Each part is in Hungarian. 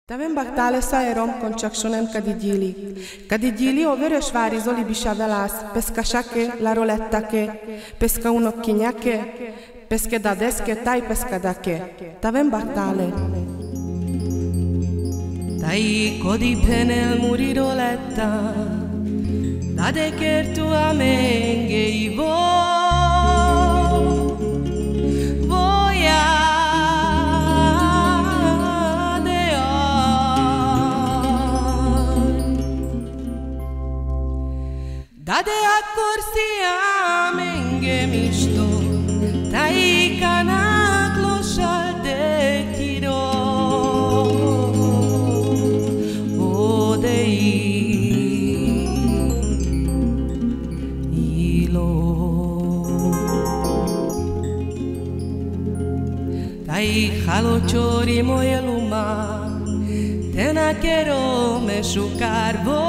Tavem baktale saerom koncsakssonem kadigyili o vörösvári Zoli bisavelász, peska sake, la rolettake, peska unok kinyake, peske dadeske, tai peska dake. Tavem baktale. Tai codi penel muri roletta, dade kertu amenge ivo. Dade akkor siamenge misto, tai canacloșal de chiro, o de ilo. Tai halochori moje luma, te na quiero me šukar vo.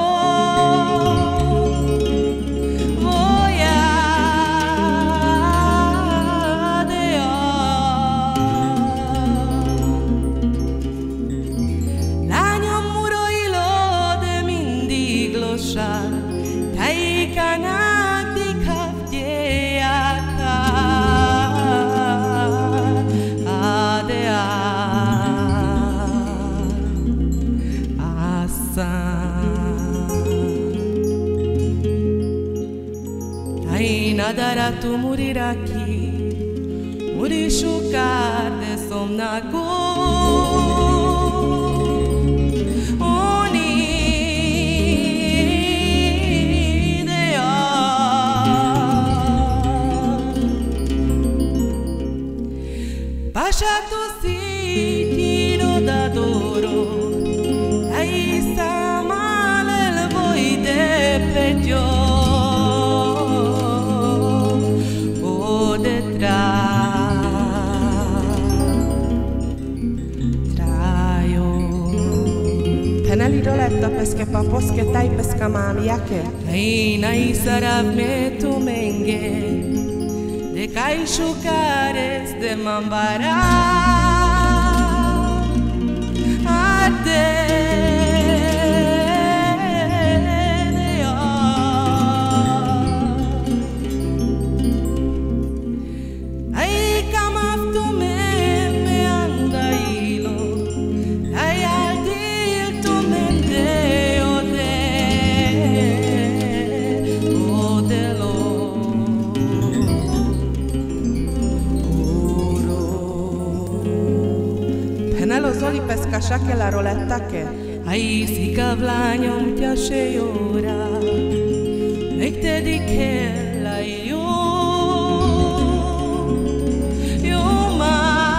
Tai canak di cavdieaca adea asan Tai nadaratu muriraki murishucar de somnago Lasciato sitio d'adoro, ai sta male la voi de petio, o traio. Peneli roletta peske paposke tai peska mamiake. Ai nai sarav me tu menge. De caixucares de mambará arde de ai camaftu me andailo ai aldil tu mende odelo Penelo Zoli peska sake la rolettake. Ai si cavlagno mi piace ora, mette di che la io madea.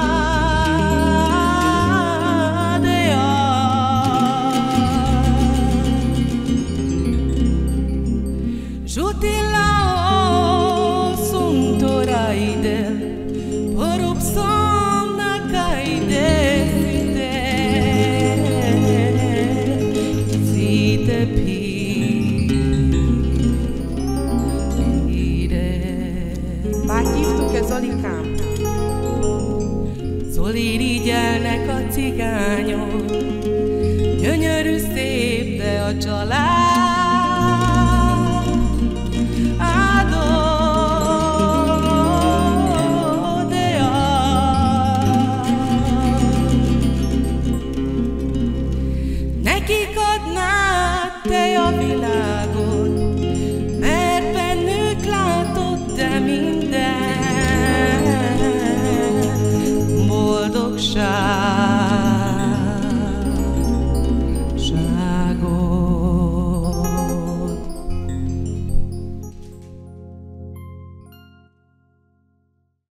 Jutila o suntoraide, porup somna caide. Már hívtuk-e Zolikám? Zoli rigyelnek a cigányok, gyönyörű szép, de a család nekik adnád te a világot, mert bennük látod te minden boldogság.